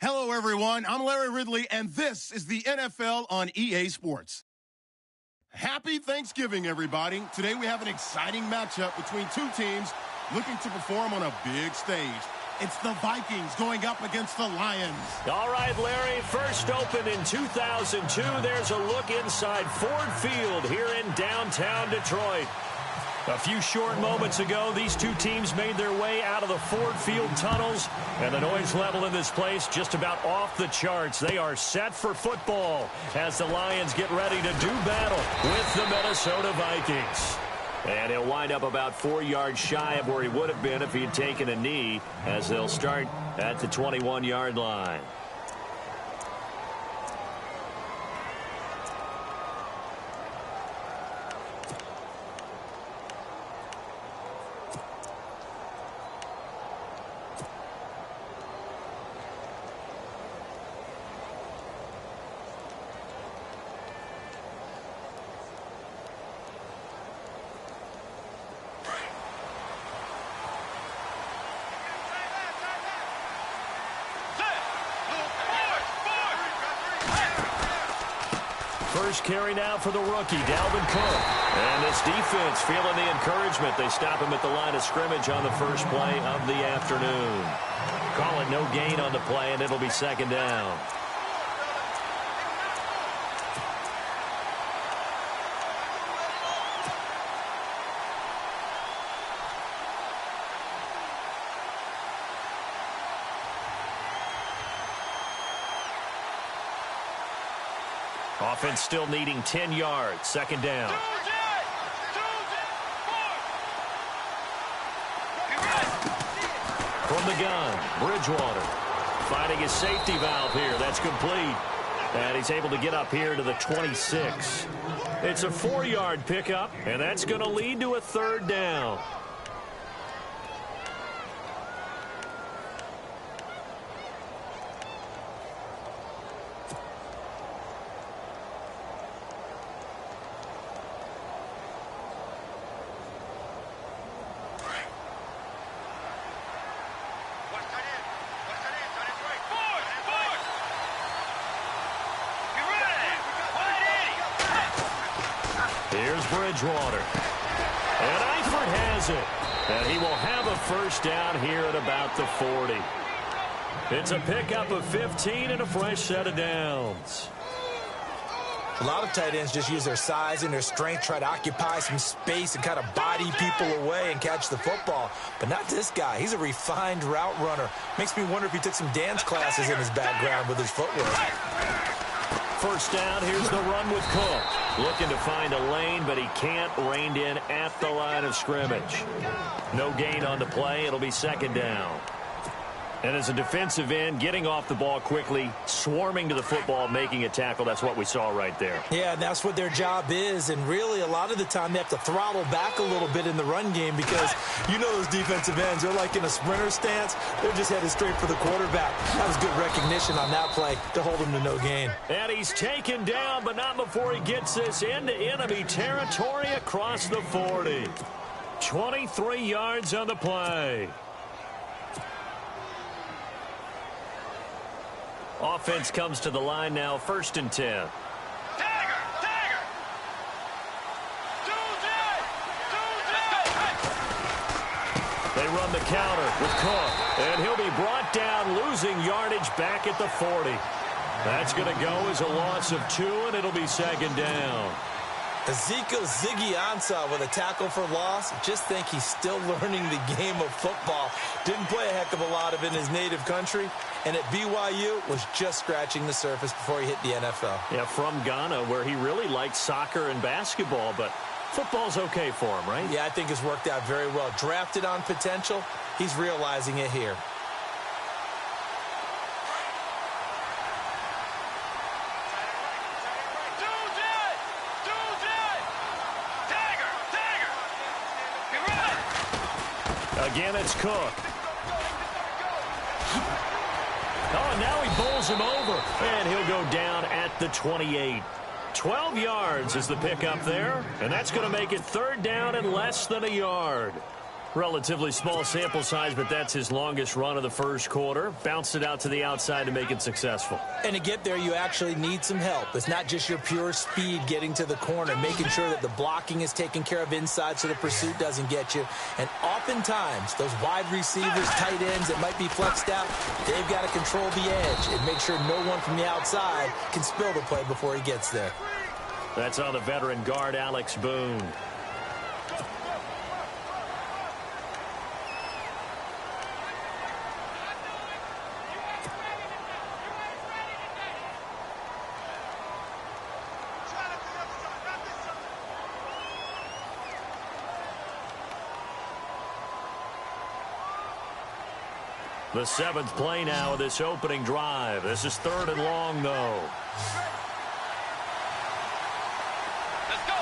Hello, everyone. I'm Larry Ridley, and this is the NFL on EA Sports. Happy Thanksgiving, everybody. Today we have an exciting matchup between two teams looking to perform on a big stage. It's the Vikings going up against the Lions. All right, Larry, first opened in 2002. There's a look inside Ford Field here in downtown Detroit. A few short moments ago, these two teams made their way out of the Ford Field tunnels, and the noise level in this place just about off the charts. They are set for football as the Lions get ready to do battle with the Minnesota Vikings. And he'll wind up about 4 yards shy of where he would have been if he had taken a knee, as they'll start at the 21-yard line. First carry now for the rookie, Dalvin Cook. And this defense feeling the encouragement. They stop him at the line of scrimmage on the first play of the afternoon. Call it no gain on the play, and it'll be second down. Offense still needing 10 yards. Second down. From the gun, Bridgewater finding his safety valve here. That's complete. And he's able to get up here to the 26. It's a 4-yard pickup, and that's going to lead to a third down. Here's Bridgewater. And Eifert has it. And he will have a first down here at about the 40. It's a pickup of 15 and a fresh set of downs. A lot of tight ends just use their size and their strength, try to occupy some space and kind of body people away and catch the football. But not this guy. He's a refined route runner. Makes me wonder if he took some dance classes in his background with his footwork. First down, here's the run with Cook. Looking to find a lane, but he can't. Reined in at the line of scrimmage. No gain on the play. It'll be second down. And as a defensive end, getting off the ball quickly, swarming to the football, making a tackle, that's what we saw right there. Yeah, that's what their job is. And really, a lot of the time, they have to throttle back a little bit in the run game because you know those defensive ends, they're like in a sprinter stance. They're just headed straight for the quarterback. That was good recognition on that play to hold him to no gain. And he's taken down, but not before he gets this into enemy territory across the 40. 23 yards on the play. Offense comes to the line now, 1st and 10. They run the counter with Cook, and he'll be brought down, losing yardage back at the 40. That's going to go as a loss of 2, and it'll be second down. Ezekiel Ziggy Ansah with a tackle for loss. Just think he's still learning the game of football. Didn't play a heck of a lot of it in his native country. And at BYU was just scratching the surface before he hit the NFL. Yeah, from Ghana, where he really liked soccer and basketball, but football's okay for him, right? Yeah, I think it's worked out very well. Drafted on potential, he's realizing it here. Again, it's Cook. Oh, and now he bowls him over, and he'll go down at the 28. 12 yards is the pickup there, and that's going to make it third down and less than a yard. Relatively small sample size, but that's his longest run of the first quarter. Bounced it out to the outside to make it successful. And to get there, you actually need some help. It's not just your pure speed getting to the corner, making sure that the blocking is taken care of inside so the pursuit doesn't get you. And oftentimes, those wide receivers, tight ends that might be flexed out, they've got to control the edge and make sure no one from the outside can spill the play before he gets there. That's on the veteran guard, Alex Boone. The 7th play now of this opening drive. This is 3rd and long, though. Let's go.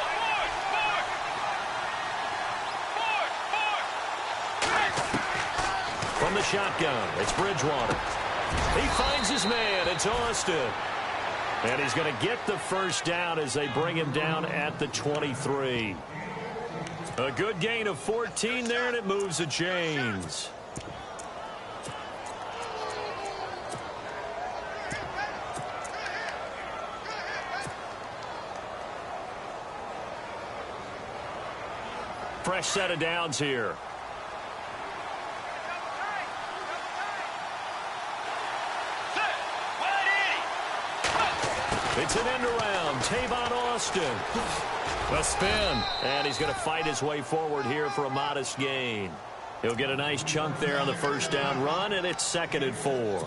Forward. From the shotgun, it's Bridgewater. He finds his man. It's Austin. And he's going to get the first down as they bring him down at the 23. A good gain of 14 there, and it moves the chains. Fresh set of downs here. It's an end around. Tavon Austin. A spin. And he's going to fight his way forward here for a modest gain. He'll get a nice chunk there on the first down run, and it's 2nd and 4.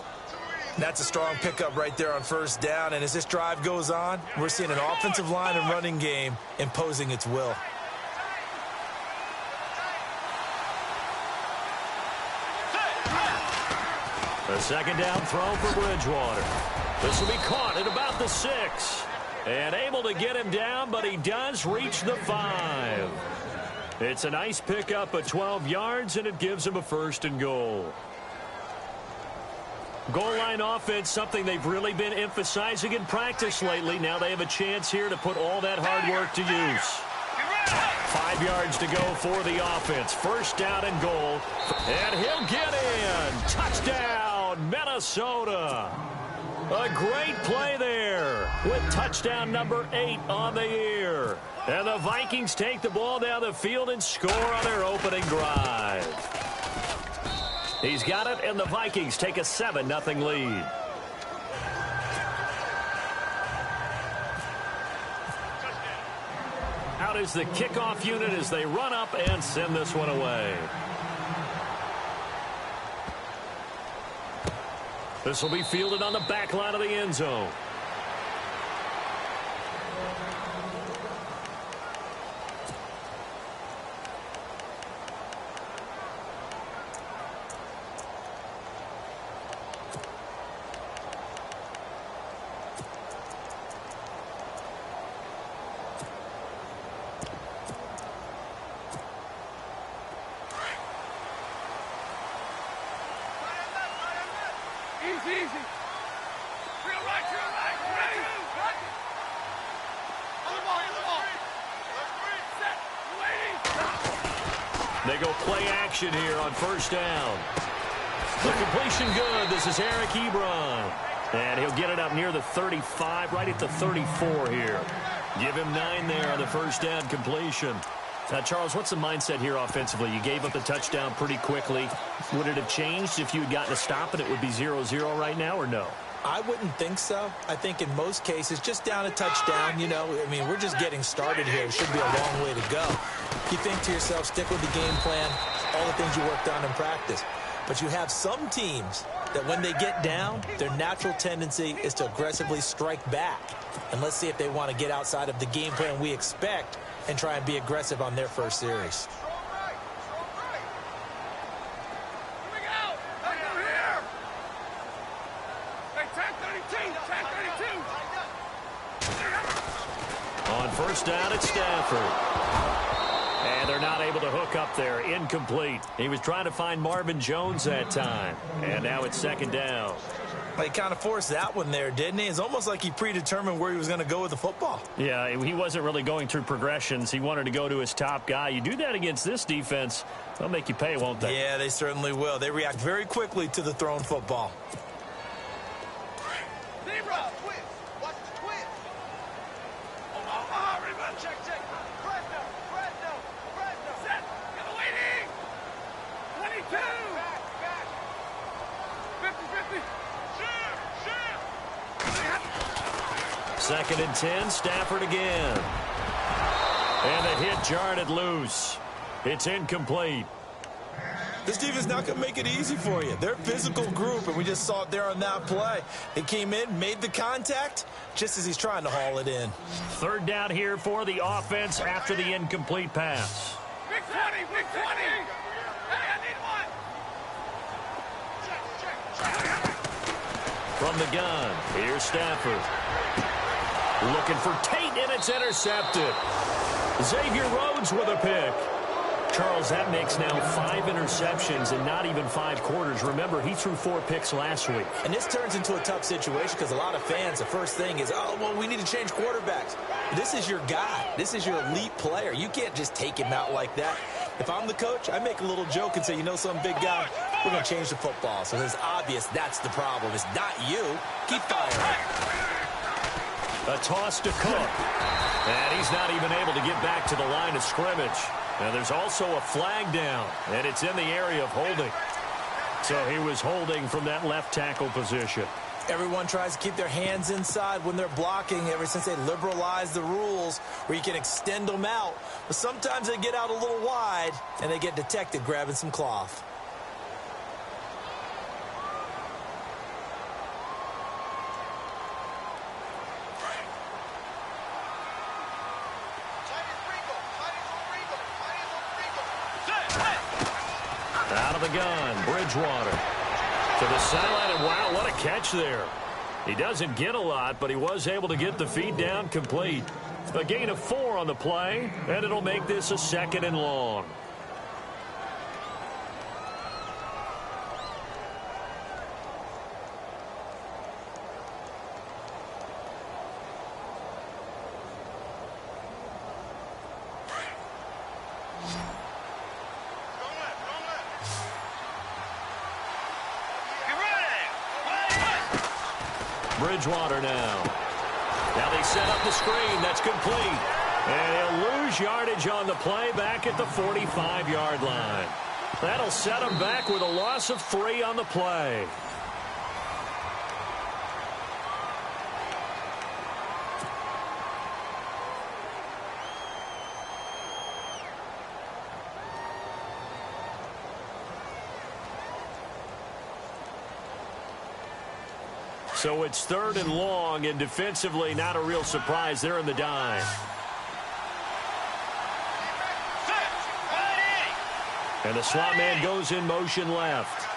That's a strong pickup right there on first down. And as this drive goes on, we're seeing an offensive line and running game imposing its will. A 2nd down throw for Bridgewater. This will be caught at about the 6. And able to get him down, but he does reach the 5. It's a nice pickup of 12 yards, and it gives him a 1st and goal. Goal line offense, something they've really been emphasizing in practice lately. Now they have a chance here to put all that hard work to use. 5 yards to go for the offense. 1st down and goal. And he'll get in. Touchdown, Minnesota. A great play there with touchdown number 8 on the year. And the Vikings take the ball down the field and score on their opening drive. He's got it, and the Vikings take a 7-0 lead. Out is the kickoff unit as they run up and send this one away. This will be fielded on the back line of the end zone. Easy. Real right. Ready. On the ball. Set. Waiting. They go play action here on 1st down. The completion good. This is Eric Ebron. And he'll get it up near the 35, right at the 34 here. Give him 9 there on the 1st down completion. Now, Charles, what's the mindset here offensively? You gave up the touchdown pretty quickly. Would it have changed if you had gotten a stop and it would be 0-0 right now, or no? I wouldn't think so. I think in most cases, just down a touchdown, you know, I mean, we're just getting started here. It should be a long way to go. You think to yourself, stick with the game plan, all the things you worked on in practice. But you have some teams that when they get down, their natural tendency is to aggressively strike back. And let's see if they want to get outside of the game plan we expect and try and be aggressive on their first series. On 1st down, it's Stafford. And they're not able to hook up there. Incomplete. He was trying to find Marvin Jones that time. And now it's 2nd down. He kind of forced that one there, didn't he? It's almost like he predetermined where he was going to go with the football. Yeah, he wasn't really going through progressions. He wanted to go to his top guy. You do that against this defense, they'll make you pay, won't they? Yeah, they certainly will. They react very quickly to the thrown football. Zebra, twist. Watch the twist. Check. Fresno. Set. Get waiting. 22. Back. 50. Second and 10, Stafford again. And the hit jarred it loose. It's incomplete. This defense not going to make it easy for you. They're a physical group, and we just saw it there on that play. They came in, made the contact, just as he's trying to haul it in. Third down here for the offense after the incomplete pass. Big 20. Hey, I need one. Check. From the gun, here's Stafford. Looking for Tate, and it's intercepted. Xavier Rhodes with a pick. Charles, that makes now 5 interceptions in not even 5 quarters. Remember, he threw 4 picks last week. And this turns into a tough situation because a lot of fans, the first thing is, oh, well, we need to change quarterbacks. This is your guy. This is your elite player. You can't just take him out like that. If I'm the coach, I make a little joke and say, you know, some big guy, we're going to change the football. So it's obvious that's the problem. It's not you. Keep firing. A toss to Cook. And he's not even able to get back to the line of scrimmage. And there's also a flag down, and it's in the area of holding. So he was holding from that left tackle position. Everyone tries to keep their hands inside when they're blocking ever since they liberalized the rules where you can extend them out. But sometimes they get out a little wide, and they get detected grabbing some cloth. Out of the gun, Bridgewater to the sideline, and wow, what a catch there. He doesn't get a lot, but he was able to get the feed down complete. A gain of 4 on the play, and it'll make this a 2nd and long. Bridgewater now. Now they set up the screen. That's complete. And he'll lose yardage on the play back at the 45-yard line. That'll set him back with a loss of 3 on the play. So it's 3rd and long, and defensively not a real surprise. They're in the dime. And the slot man goes in motion left.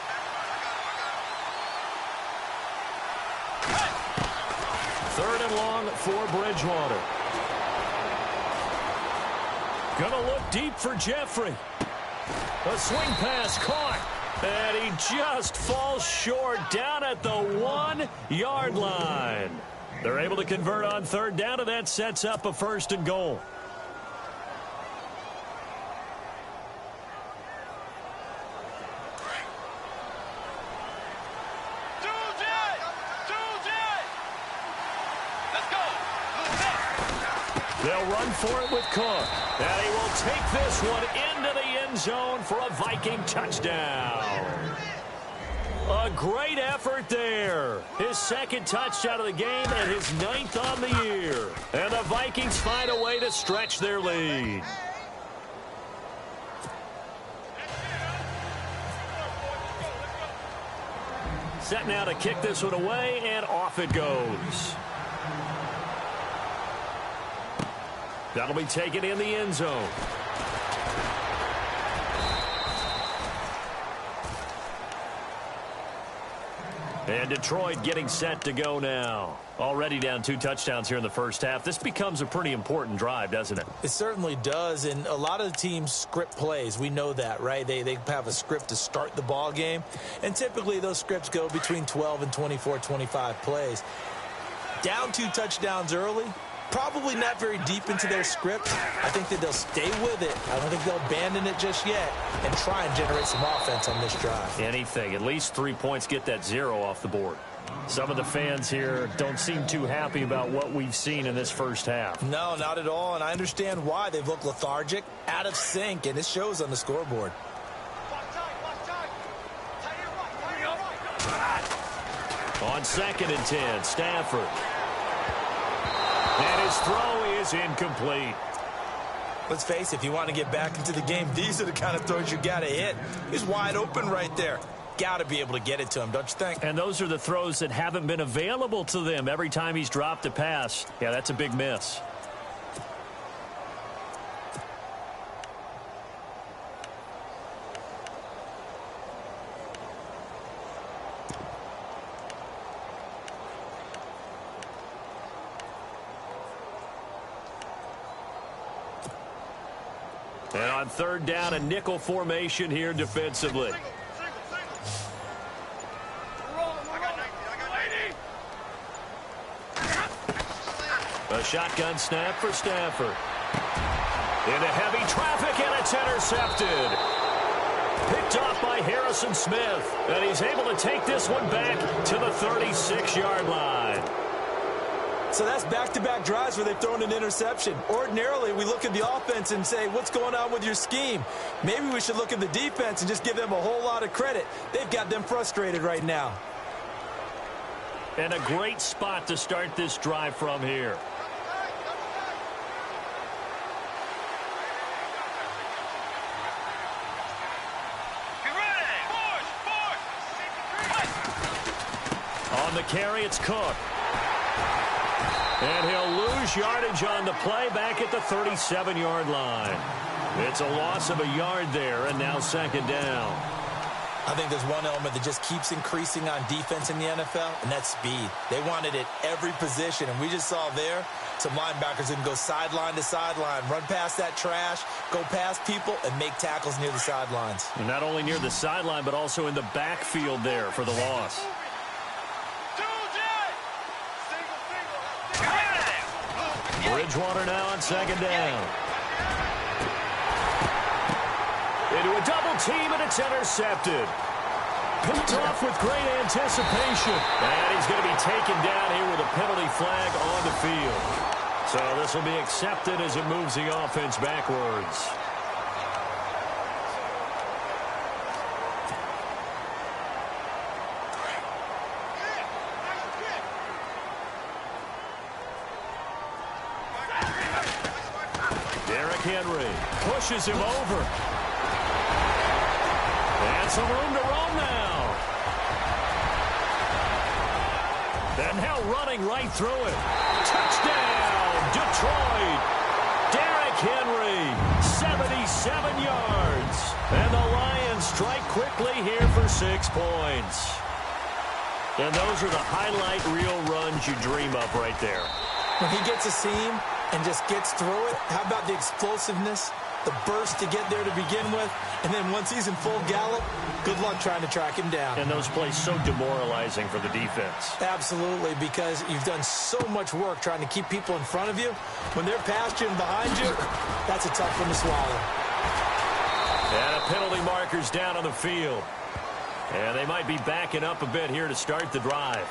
Third and long for Bridgewater. Gonna look deep for Jeffrey. A swing pass caught. And he just falls short down at the 1-yard line. They're able to convert on 3rd down, and that sets up a 1st and goal. Let's go. They'll run for it with Cook. And he will take this one into the end zone for a Viking touchdown. A great effort there. His 2nd touchdown of the game and his 9th on the year. And the Vikings find a way to stretch their lead. Set now to kick this one away, and off it goes. That'll be taken in the end zone. And Detroit getting set to go now. Already down 2 touchdowns here in the first half. This becomes a pretty important drive, doesn't it? It certainly does, and a lot of the teams script plays. We know that, right? They have a script to start the ball game, and typically those scripts go between 12 and 24, 25 plays. Down 2 touchdowns early, probably not very deep into their script. I think that they'll stay with it. I don't think they'll abandon it just yet and try and generate some offense on this drive. Anything. At least 3 points, get that 0 off the board. Some of the fans here don't seem too happy about what we've seen in this first half. No, not at all, and I understand why. They've looked lethargic, out of sync, and it shows on the scoreboard. On 2nd and 10, Stafford. And his throw is incomplete. Let's face it, if you want to get back into the game, these are the kind of throws you got to hit. He's wide open right there. Got to be able to get it to him, don't you think? And those are the throws that haven't been available to them every time he's dropped a pass. Yeah, that's a big miss. And on 3rd down, a nickel formation here defensively. A shotgun snap for Stafford. Into heavy traffic, and it's intercepted. Picked off by Harrison Smith. And he's able to take this one back to the 36-yard line. So that's back-to-back drives where they've thrown an interception. Ordinarily, we look at the offense and say, what's going on with your scheme? Maybe we should look at the defense and just give them a whole lot of credit. They've got them frustrated right now. And a great spot to start this drive from here. On the carry, it's Cook. And he'll lose yardage on the play back at the 37-yard line. It's a loss of a yard there, and now 2nd down. I think there's one element that just keeps increasing on defense in the NFL, and that's speed. They want it at every position, and we just saw there some linebackers that can go sideline to sideline, run past that trash, go past people, and make tackles near the sidelines. And not only near the sideline, but also in the backfield there for the loss. Bridgewater now on 2nd down. Into a double team, and it's intercepted. Picked off with great anticipation. And he's going to be taken down here with a penalty flag on the field. So this will be accepted as it moves the offense backwards. Henry pushes him over. And some room to roam now. And now running right through it. Touchdown, Detroit. Derrick Henry, 77 yards. And the Lions strike quickly here for 6 points. And those are the highlight reel runs you dream of right there. When he gets a seam and just gets through it, how about the explosiveness, the burst to get there to begin with, and then once he's in full gallop, good luck trying to track him down. And those plays so demoralizing for the defense. Absolutely, because you've done so much work trying to keep people in front of you. When they're past you and behind you, that's a tough one to swallow. And a penalty marker's down on the field. And they might be backing up a bit here to start the drive.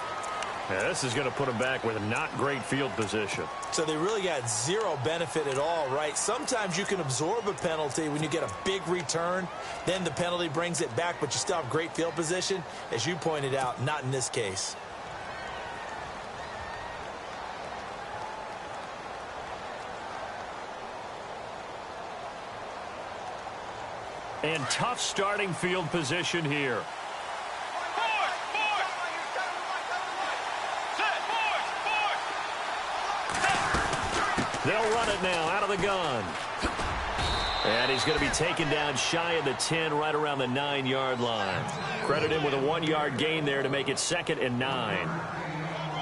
Yeah, this is going to put them back with a not great field position. So they really got zero benefit at all, right? Sometimes you can absorb a penalty when you get a big return. Then the penalty brings it back, but you still have great field position. As you pointed out, not in this case. And tough starting field position here. They'll run it now out of the gun. And he's going to be taken down shy of the 10, right around the 9-yard line. Credit him with a 1-yard gain there to make it 2nd and 9.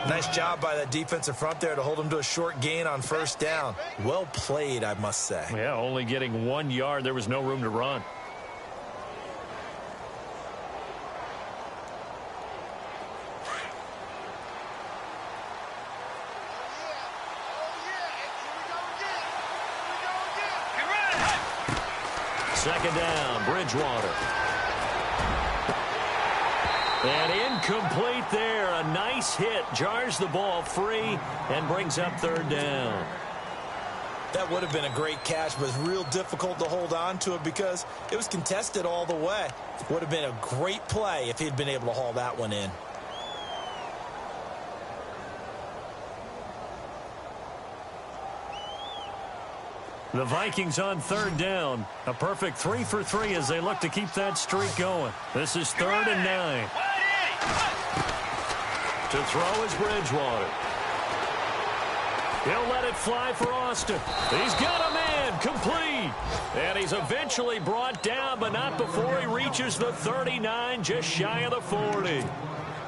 Nice job by that defensive front there to hold him to a short gain on 1st down. Well played, I must say. Yeah, only getting 1 yard. There was no room to run. Second down, Bridgewater. And incomplete there. A nice hit. Jars the ball free and brings up 3rd down. That would have been a great catch, but it's real difficult to hold on to it because it was contested all the way. Would have been a great play if he'd been able to haul that one in. The Vikings on 3rd down. A perfect 3 for 3 as they look to keep that streak going. This is 3rd and 9. To throw is Bridgewater. He'll let it fly for Austin. He's got a man, complete. And he's eventually brought down, but not before he reaches the 39, just shy of the 40.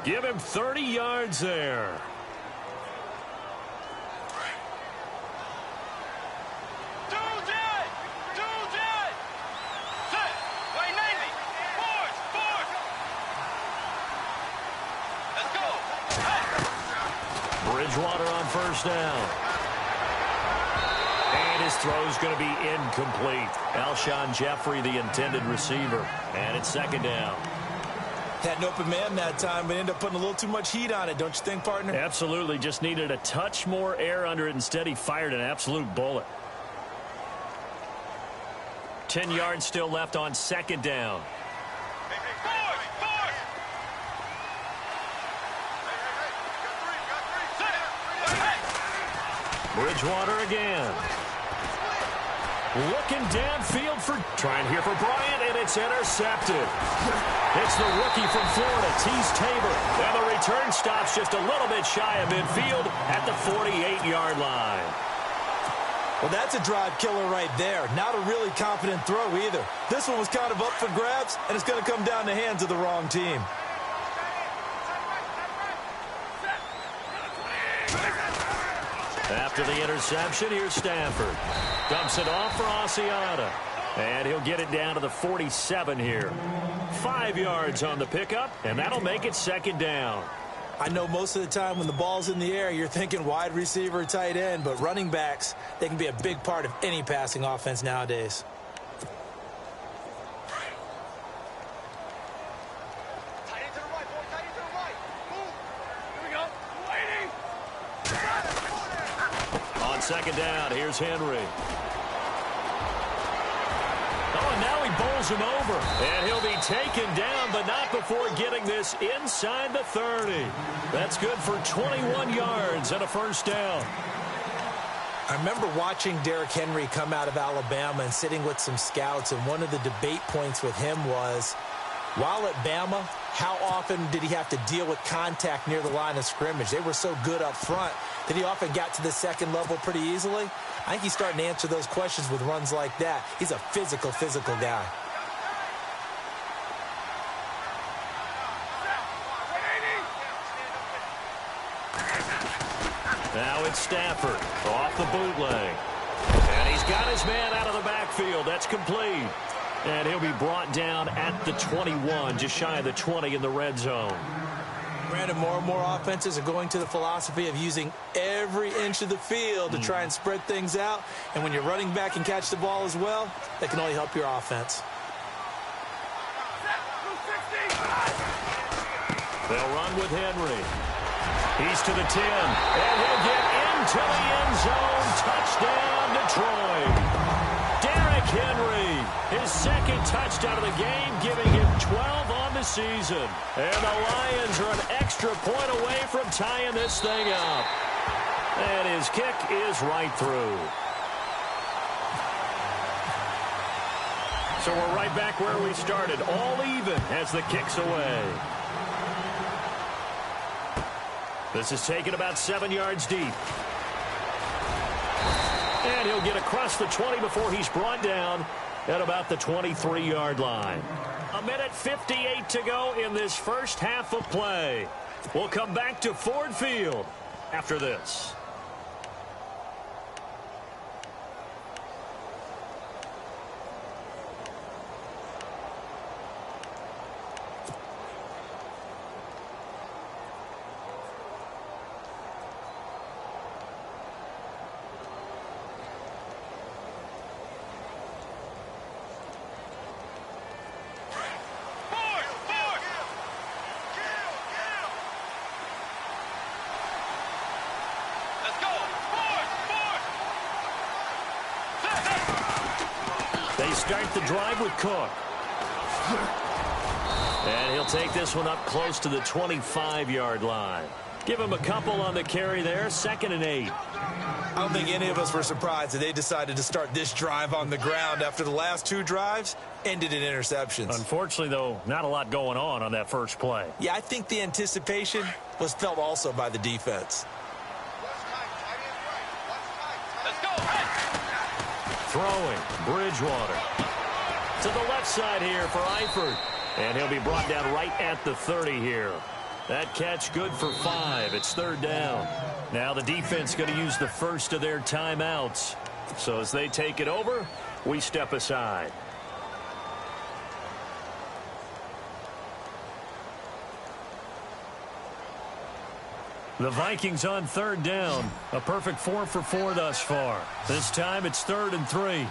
Give him 30 yards there. Bridgewater on 1st down. And his throw's going to be incomplete. Alshon Jeffrey, the intended receiver. And it's 2nd down. Had an open man that time, but ended up putting a little too much heat on it, don't you think, partner? Absolutely. Just needed a touch more air under it. Instead, he fired an absolute bullet. 10 yards still left on 2nd down. Bridgewater again. Looking downfield for trying here for Bryant, and it's intercepted. It's the rookie from Florida, Tease Tabor. And the return stops just a little bit shy of midfield at the 48-yard line. Well, that's a drive killer right there. Not a really confident throw either. This one was kind of up for grabs, and it's going to come down the hands of the wrong team. After the interception, here's Stafford. Dumps it off for Asiata. And he'll get it down to the 47 here. 5 yards on the pickup, and that'll make it 2nd down. I know most of the time when the ball's in the air, you're thinking wide receiver, tight end, but running backs, they can be a big part of any passing offense nowadays. On 2nd down, here's Henry. Oh, and now he bowls him over. And he'll be taken down, but not before getting this inside the 30. That's good for 21 yards and a 1st down. I remember watching Derrick Henry come out of Alabama and sitting with some scouts, and one of the debate points with him was, while at Bama, how often did he have to deal with contact near the line of scrimmage? They were so good up front that he often got to the 2nd level pretty easily. I think he's starting to answer those questions with runs like that. He's a physical guy. Now it's Stafford off the bootleg. And he's got his man out of the backfield. That's complete. And he'll be brought down at the 21, just shy of the 20 in the red zone. Brandon, more and more offenses are going to the philosophy of using every inch of the field to try and spread things out. And when you're running back and catch the ball as well, that can only help your offense. They'll run with Henry. He's to the 10. And he'll get into the end zone. Touchdown, Detroit. Derrick Henry, his 2nd touchdown of the game, giving him 12 on the season. And the Lions are an extra point away from tying this thing up. And his kick is right through. So we're right back where we started, all even as the kick's away. This is taken about 7 yards deep. And he'll get across the 20 before he's brought down at about the 23-yard line. 1:58 to go in this first half of play. We'll come back to Ford Field after this. They start the drive with Cook. And he'll take this one up close to the 25-yard line. Give him a couple on the carry there, 2nd and 8. I don't think any of us were surprised that they decided to start this drive on the ground after the last 2 drives ended in interceptions. Unfortunately, though, not a lot going on that first play. Yeah, I think the anticipation was felt also by the defense. Let's go. Throwing, Bridgewater. To the left side here for Eifert. And he'll be brought down right at the 30 here. That catch good for 5. It's 3rd down. Now the defense going to use the first of their timeouts. So as they take it over, we step aside. The Vikings on 3rd down. A perfect 4 for 4 thus far. This time it's 3rd and 3.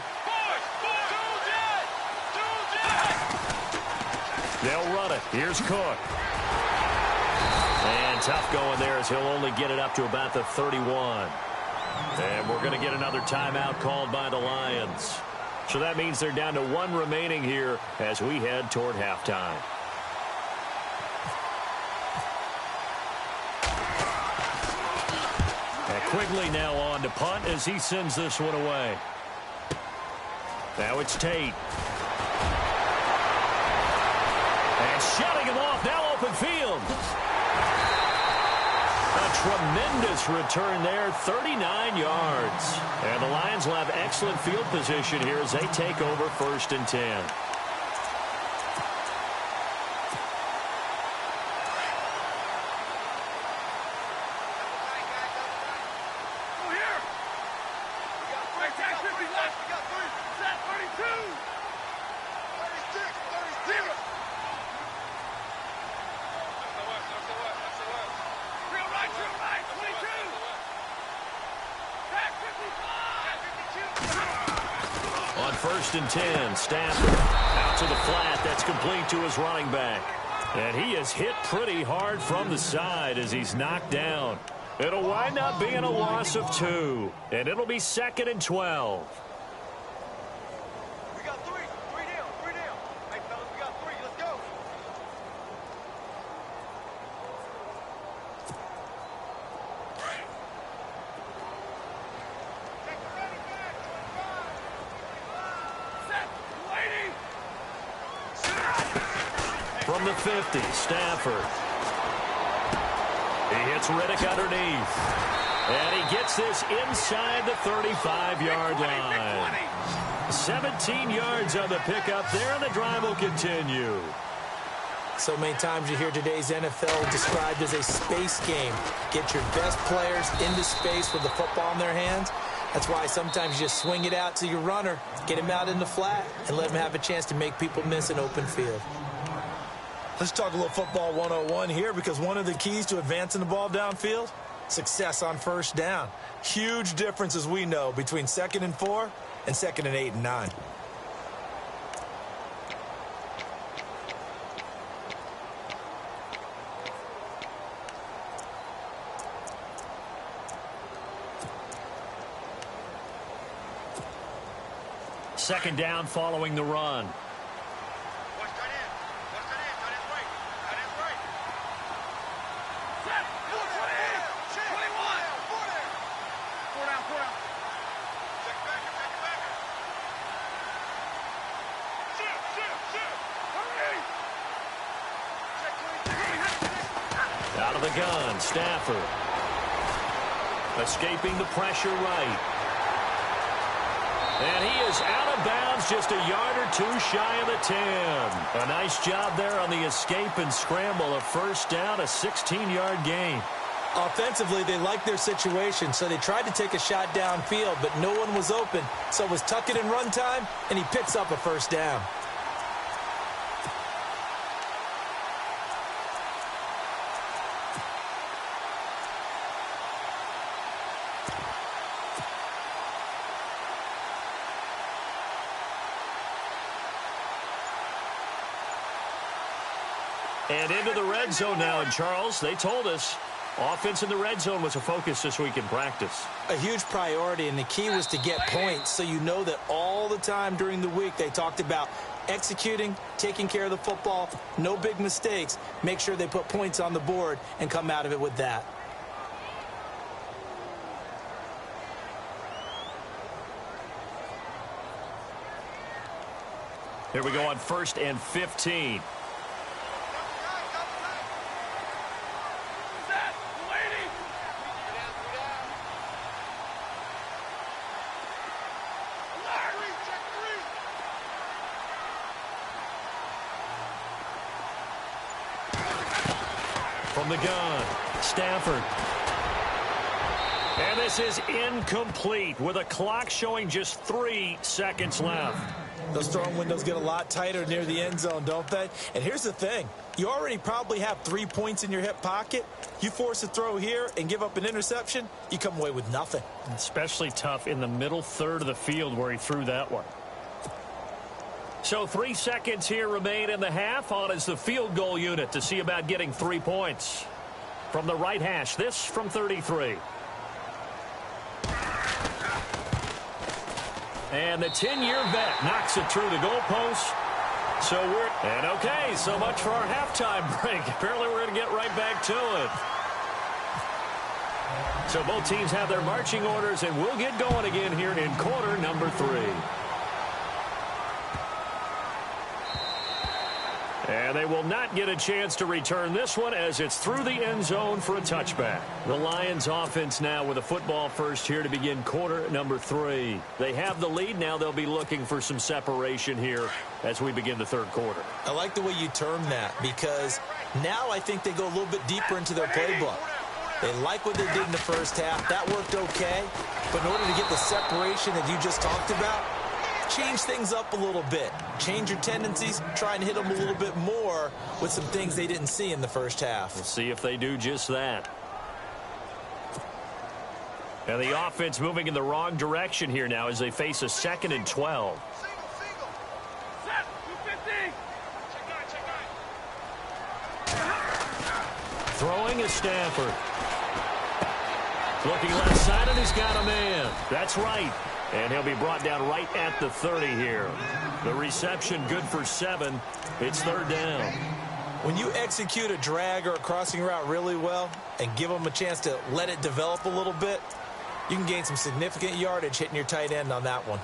They'll run it. Here's Cook. And tough going there as he'll only get it up to about the 31. And we're going to get another timeout called by the Lions. So that means they're down to 1 remaining here as we head toward halftime. Quigley now on to punt as he sends this one away. Now it's Tate. And shutting him off, now open field. A tremendous return there, 39 yards. And the Lions will have excellent field position here as they take over 1st and 10. On 1st and 10, Stafford out to the flat. That's complete to his running back. And he is hit pretty hard from the side as he's knocked down. It'll wind up being a loss of 2. And it'll be 2nd and 12. We got 3. 3 down. 3 down. Hey, fellas, we got 3. Let's go. Take the running back. 25. Set. Waiting. From the 50, Stafford. He hits Riddick underneath. And he gets this inside the 35-yard line. 17 yards on the pickup there, and the drive will continue. So many times you hear today's NFL described as a space game. Get your best players into space with the football in their hands. That's why sometimes you just swing it out to your runner, get him out in the flat, and let him have a chance to make people miss an open field. Let's talk a little football 101 here, because one of the keys to advancing the ball downfield, success on 1st down. Huge difference, as we know, between 2nd and 4 and 2nd and 8 and 9. Second down following the run. Watch tight end. Watch tight end. Tight end's right. Tight end's right. Set. 21. 4 down. 4 down. Check backer. Check backer. Shoot. Hurry. Check 20. Out of the gun, Stafford. Escaping the pressure right. And he is out of bounds, just a yard or two shy of the 10. A nice job there on the escape and scramble. A first down, a 16-yard gain. Offensively, they liked their situation, so they tried to take a shot downfield, but no one was open. So it was tuck it and run time, and he picks up a first down. And into the red zone now. And, Charles, they told us offense in the red zone was a focus this week in practice. A huge priority, and the key was to get points. So you know that all the time during the week they talked about executing, taking care of the football, no big mistakes, make sure they put points on the board and come out of it with that. Here we go on 1st and 15. From the gun, Stafford. And this is incomplete with a clock showing just 3 seconds left. Those throwing windows get a lot tighter near the end zone, don't they? And here's the thing. You already probably have 3 points in your hip pocket. You force a throw here and give up an interception, you come away with nothing. Especially tough in the middle third of the field where he threw that one. So 3 seconds here remain in the half. On is the field goal unit to see about getting 3 points. From the right hash, this from 33. And the 10-year vet knocks it through the goalpost. So much for our halftime break. Apparently we're going to get right back to it. So both teams have their marching orders, and we'll get going again here in quarter number 3. And they will not get a chance to return this one as it's through the end zone for a touchback. The Lions offense now with a football first here to begin quarter number 3. They have the lead. Now they'll be looking for some separation here as we begin the third quarter. I like the way you term that because now I think they go a little bit deeper into their playbook. They like what they did in the first half. That worked okay. But in order to get the separation that you just talked about, change things up a little bit. Change your tendencies. Try and hit them a little bit more with some things they didn't see in the first half. We'll see if they do just that. And the offense moving in the wrong direction here now as they face a 2nd and 12. Set, 250. Throwing is Stafford. Looking left side, and he's got a man. That's right. And he'll be brought down right at the 30 here. The reception good for 7. It's 3rd down. When you execute a drag or a crossing route really well and give them a chance to let it develop a little bit, you can gain some significant yardage hitting your tight end on that one.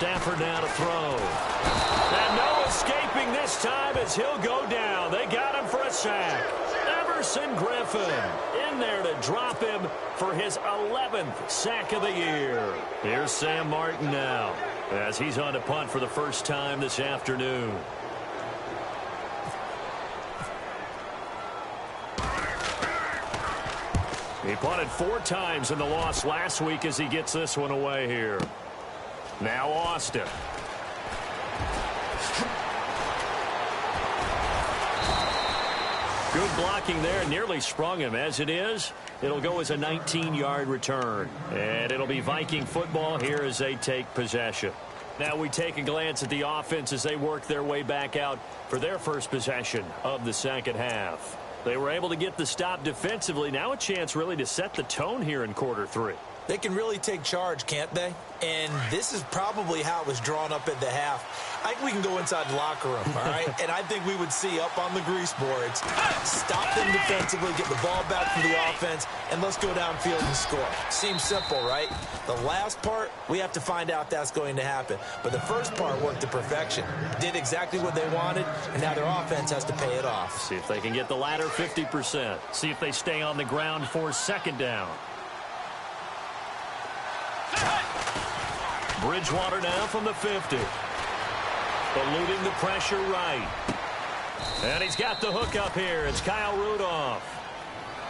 Stafford now to throw. And no escaping this time as he'll go down. They got him for a sack. Everson Griffin in there to drop him for his 11th sack of the year. Here's Sam Martin now as he's on to punt for the first time this afternoon. He punted 4 times in the loss last week as he gets this one away here. Now Austin. Good blocking there. Nearly sprung him. As it is, it'll go as a 19-yard return. And it'll be Viking football here as they take possession. Now we take a glance at the offense as they work their way back out for their first possession of the second half. They were able to get the stop defensively. Now a chance really to set the tone here in quarter 3. They can really take charge, can't they? And this is probably how it was drawn up at the half. I think we can go inside the locker room, all right? And I think we would see up on the grease boards, stop them defensively, get the ball back for the offense, and let's go downfield and score. Seems simple, right? The last part, we have to find out that's going to happen. But the first part worked to perfection. Did exactly what they wanted, and now their offense has to pay it off. See if they can get the latter 50%. See if they stay on the ground for second down. Bridgewater now from the 50. Eluding the pressure right. And he's got the hook up here. It's Kyle Rudolph.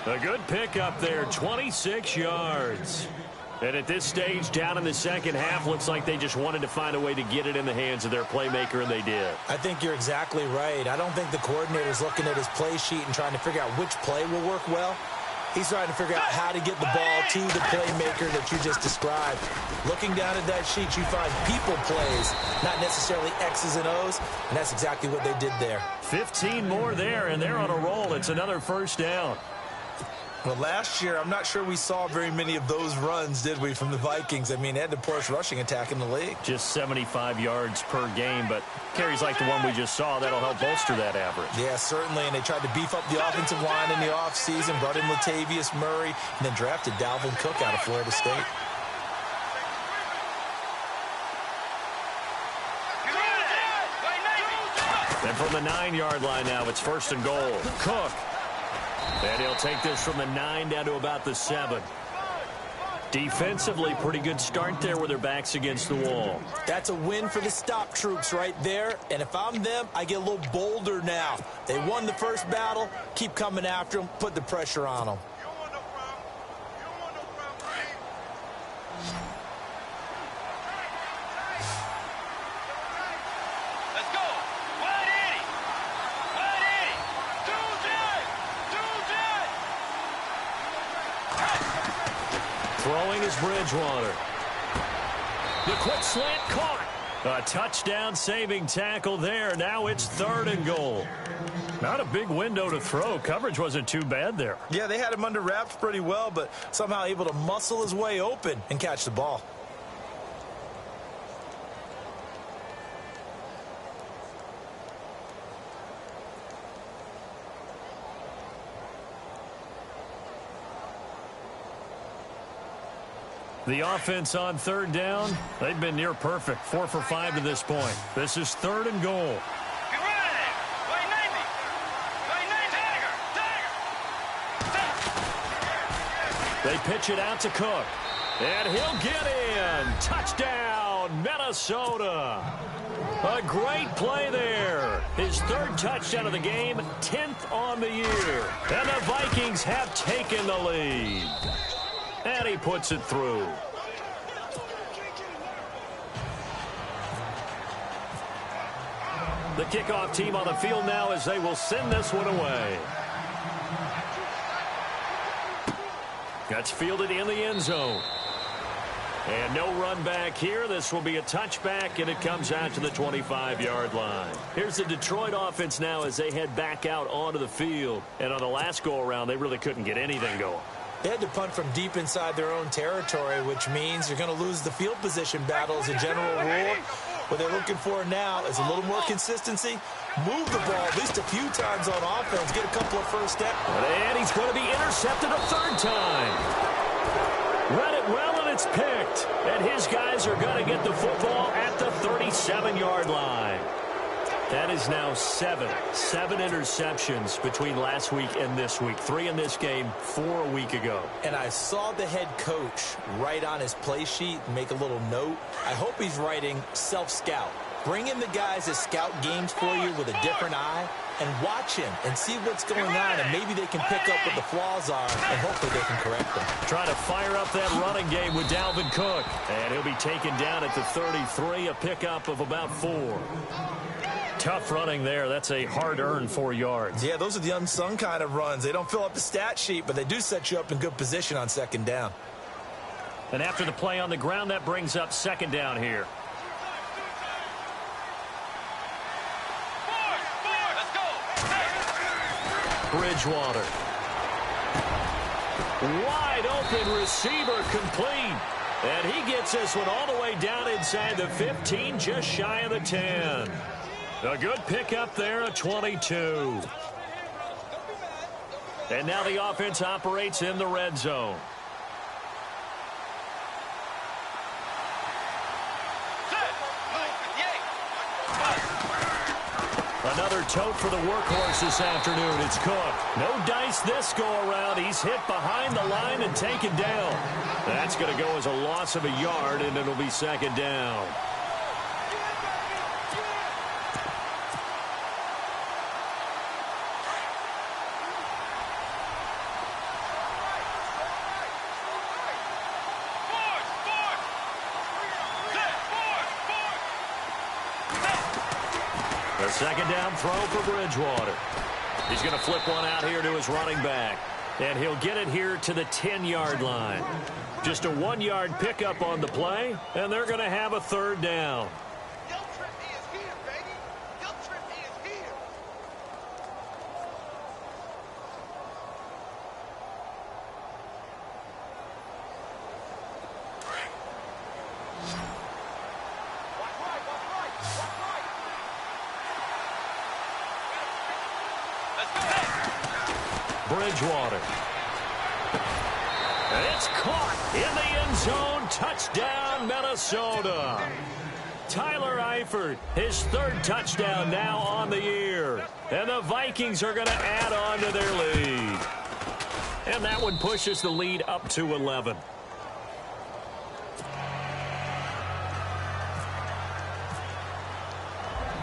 A good pickup there, 26 yards. And at this stage, down in the second half, looks like they just wanted to find a way to get it in the hands of their playmaker, and they did. I think you're exactly right. I don't think the coordinator's looking at his play sheet and trying to figure out which play will work well. He's trying to figure out how to get the ball to the playmaker that you just described. Looking down at that sheet, you find people plays, not necessarily X's and O's, and that's exactly what they did there. 15 more there, and they're on a roll. It's another first down. Well, last year, I'm not sure we saw very many of those runs, did we, from the Vikings? I mean, they had the poorest rushing attack in the league. Just 75 yards per game, but carries like the one we just saw, that'll help bolster that average. Yeah, certainly, and they tried to beef up the offensive line in the offseason, brought in Latavius Murray, and then drafted Dalvin Cook out of Florida State. And from the 9-yard line now, it's first and goal. Cook. And he'll take this from the 9 down to about the 7. Defensively, pretty good start there with their backs against the wall. That's a win for the stop troops right there. And if I'm them, I get a little bolder now. They won the first battle. Keep coming after them. Put the pressure on them. Throwing is Bridgewater. The quick slant caught. A touchdown saving tackle there. Now it's third and goal. Not a big window to throw. Coverage wasn't too bad there. Yeah, they had him under wraps pretty well, but somehow able to muscle his way open and catch the ball. The offense on third down, they've been near perfect. 4 for 5 to this point. This is third and goal. They pitch it out to Cook. And he'll get in. Touchdown, Minnesota. A great play there. His third touchdown of the game, 10th on the year. And the Vikings have taken the lead. And he puts it through. The kickoff team on the field now as they will send this one away. That's fielded in the end zone. And no run back here. This will be a touchback, and it comes out to the 25-yard line. Here's the Detroit offense now as they head back out onto the field. And on the last go-around, they really couldn't get anything going. They had to punt from deep inside their own territory, which means you're going to lose the field position battle as a general rule. What they're looking for now is a little more consistency. Move the ball at least a few times on offense. Get a couple of first steps. And he's going to be intercepted a third time. Read it well, and it's picked. And his guys are going to get the football at the 37-yard line. That is now 7 interceptions between last week and this week. 3 in this game, 4 a week ago. And I saw the head coach write on his play sheet, make a little note. I hope he's writing self-scout. Bring in the guys that scout games for you with a different eye and watch him and see what's going on, and maybe they can pick up what the flaws are, and hopefully they can correct them. Trying to fire up that running game with Dalvin Cook. And he'll be taken down at the 33, a pickup of about 4. Tough running there. That's a hard-earned 4 yards. Yeah, those are the unsung kind of runs. They don't fill up the stat sheet, but they do set you up in good position on second down. And after the play on the ground, that brings up second down here. Bridgewater. Wide open receiver complete. And he gets this one all the way down inside the 15, just shy of the 10. A good pickup there, a 22. And now the offense operates in the red zone. Another tote for the workhorse this afternoon. It's Cook. No dice this go-around. He's hit behind the line and taken down. That's going to go as a loss of a yard, and it'll be second down. A second down throw for Bridgewater. He's going to flip one out here to his running back. And he'll get it here to the 10-yard line. Just a 1-yard pickup on the play, and they're going to have a third down. Bridgewater. It's caught in the end zone. Touchdown, Minnesota. Tyler Eifert, his third touchdown now on the year. And the Vikings are going to add on to their lead. And that one pushes the lead up to 11.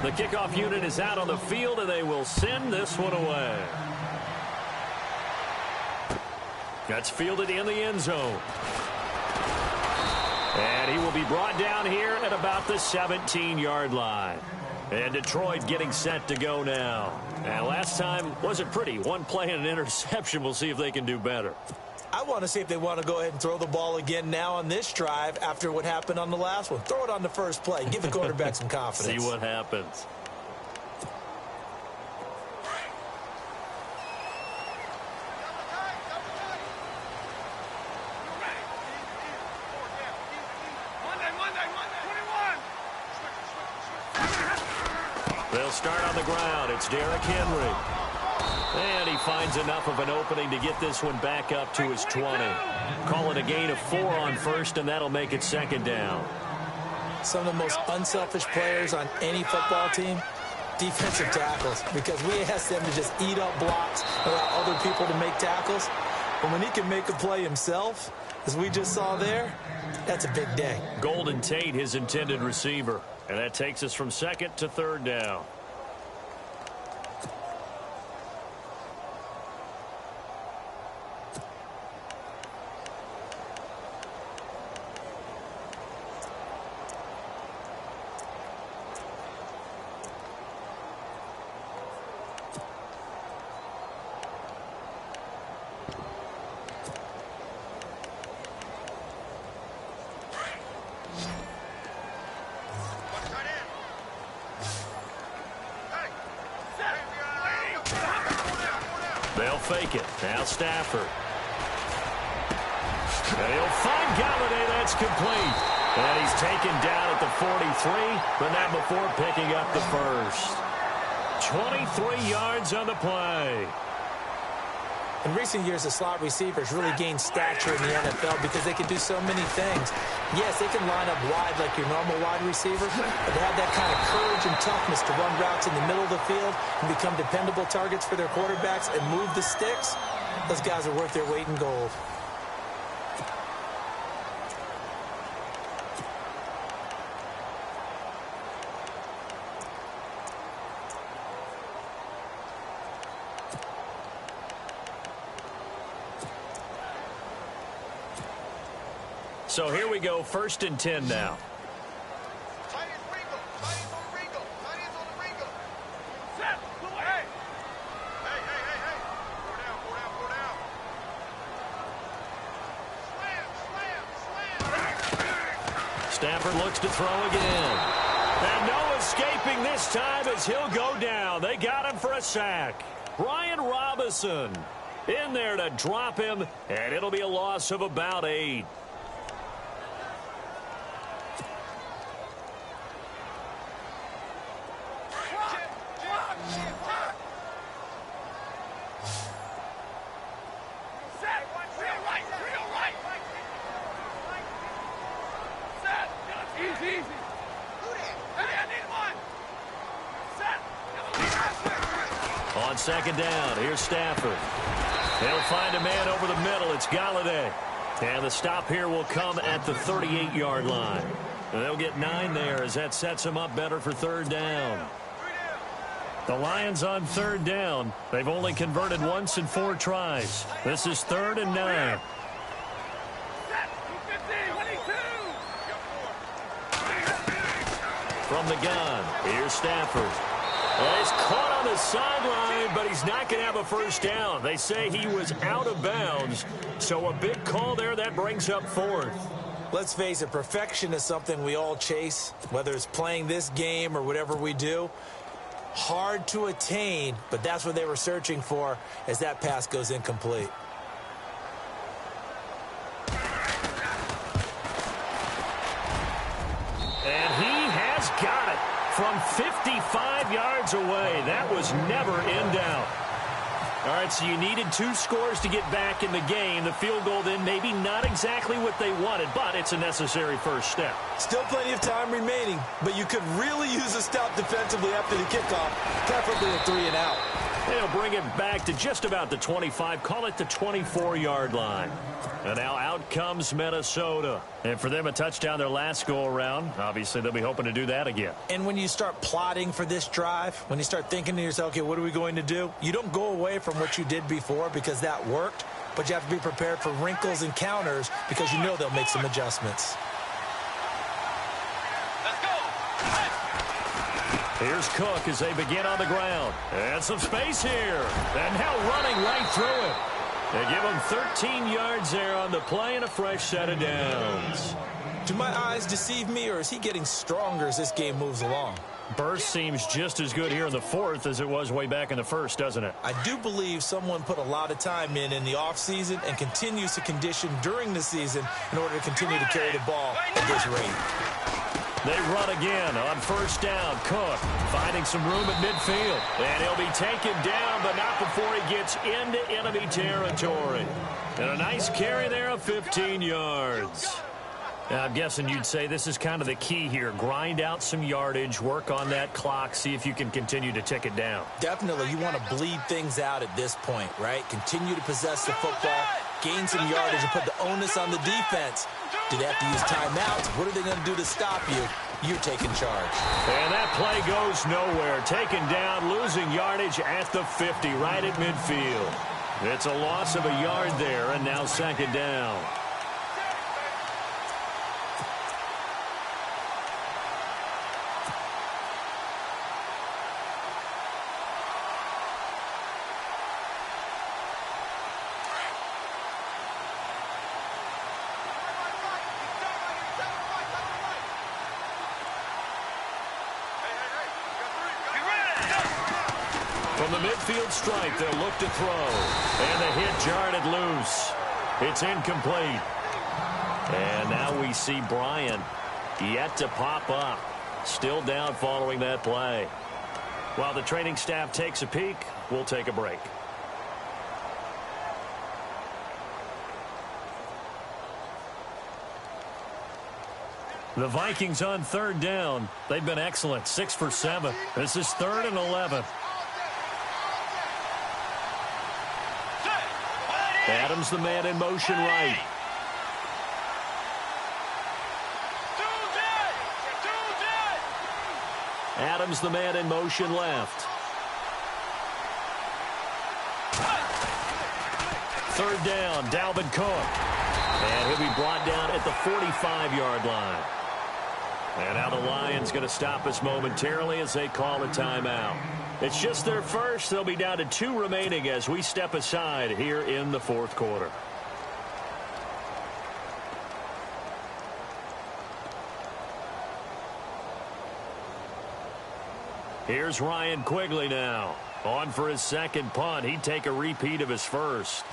The kickoff unit is out on the field, and they will send this one away. That's fielded in the end zone. And he will be brought down here at about the 17-yard line. And Detroit getting set to go now. And last time wasn't pretty. One play and an interception. We'll see if they can do better. I want to see if they want to go ahead and throw the ball again now on this drive after what happened on the last one. Throw it on the first play. Give the quarterback some confidence. See what happens. They'll start on the ground. It's Derrick Henry. And he finds enough of an opening to get this one back up to his 20. Call it a gain of 4 on first, and that'll make it second down. Some of the most unselfish players on any football team, defensive tackles, because we ask them to just eat up blocks, allow other people to make tackles. But when he can make a play himself, as we just saw there, that's a big day. Golden Tate, his intended receiver. And that takes us from second to third down. They'll fake it. Now Stafford. And he'll find Galladay. That's complete. And he's taken down at the 43, but not before picking up the first. 23 yards on the play. In recent years, the slot receivers really gained stature in the NFL because they can do so many things. Yes, they can line up wide like your normal wide receiver, but they have that kind of courage and toughness to run routes in the middle of the field and become dependable targets for their quarterbacks and move the sticks. Those guys are worth their weight in gold. So here we go, 1st and 10 now. Stafford looks to throw again. And no escaping this time as he'll go down. They got him for a sack. Brian Robinson. In there to drop him, and it'll be a loss of about 8. On second down, here's Stafford. They'll find a man over the middle. It's Galladay. And the stop here will come at the 38-yard line. And they'll get 9 there as that sets them up better for third down. The Lions on third down. They've only converted once in 4 tries. This is 3rd and 9. From the gun, here's Stafford. Well, he's caught on the sideline, but he's not going to have a first down. They say he was out of bounds, so a big call there that brings up 4th. Let's face it, perfection is something we all chase, whether it's playing this game or whatever we do. Hard to attain, but that's what they were searching for as that pass goes incomplete. And he has got it. From 55 yards away, that was never in doubt. All right, so you needed 2 scores to get back in the game. The field goal then maybe not exactly what they wanted, but it's a necessary first step. Still plenty of time remaining, but you could really use a stop defensively after the kickoff, preferably a 3 and out. They'll bring it back to just about the 25, call it the 24-yard line. And now out comes Minnesota. And for them, a touchdown their last go-around. Obviously, they'll be hoping to do that again. And when you start plotting for this drive, when you start thinking to yourself, okay, what are we going to do? You don't go away from what you did before because that worked, but you have to be prepared for wrinkles and counters because you know they'll make some adjustments. Here's Cook as they begin on the ground. And some space here. And now running right through it. They give him 13 yards there on the play and a fresh set of downs. Do my eyes deceive me, or is he getting stronger as this game moves along? Burst seems just as good here in the 4th as it was way back in the 1st, doesn't it? I do believe someone put a lot of time in the offseason and continues to condition during the season in order to continue to carry the ball at this rate. They run again on first down. Cook finding some room at midfield. And he'll be taken down, but not before he gets into enemy territory. And a nice carry there of 15 yards. Now, I'm guessing you'd say this is kind of the key here. Grind out some yardage, work on that clock, see if you can continue to tick it down. Definitely. You want to bleed things out at this point, right? Continue to possess the football, gain some yardage, and put the onus on the defense. Do they have to use timeouts? What are they going to do to stop you? You're taking charge. And that play goes nowhere. Taken down, losing yardage at the 50, right at midfield. It's a loss of a yard there, and now second down. From the midfield stripe, they'll look to throw. And the hit jarred loose. It's incomplete. And now we see Bryant yet to pop up. Still down following that play. While the training staff takes a peek, we'll take a break. The Vikings on third down. They've been excellent. 6 for 7. This is 3rd and 11. Adams the man in motion right. Adams the man in motion left. 3rd down, Dalvin Cook. And he'll be brought down at the 45-yard line. And now the Lions going to stop us momentarily as they call a timeout. It's just their first. They'll be down to 2 remaining as we step aside here in the 4th quarter. Here's Ryan Quigley now. On for his second punt. He'd take a repeat of his first.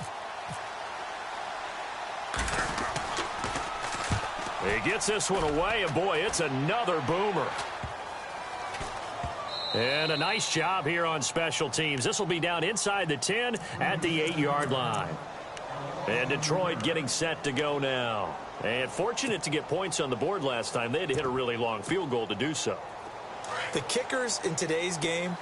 He gets this one away, and boy, it's another boomer. And a nice job here on special teams. This will be down inside the 10 at the 8-yard line. And Detroit getting set to go now. And fortunate to get points on the board last time. They had to hit a really long field goal to do so. The kickers in today's game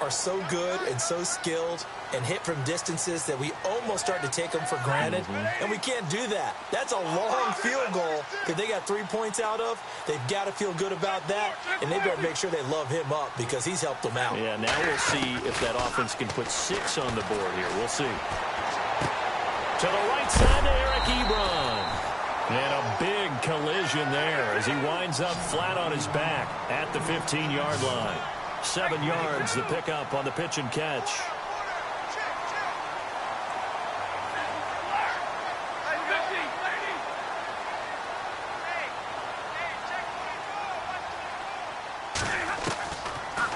are so good and so skilled and hit from distances that we almost start to take them for granted, and we can't do that. That's a long field goal that they got 3 points out of. They've got to feel good about that, and they better make sure they love him up because he's helped them out. Yeah, now we'll see if that offense can put 6 on the board here. We'll see. To the right side to Eric Ebron. And a big collision there as he winds up flat on his back at the 15-yard line. 7 yards, the pickup on the pitch and catch.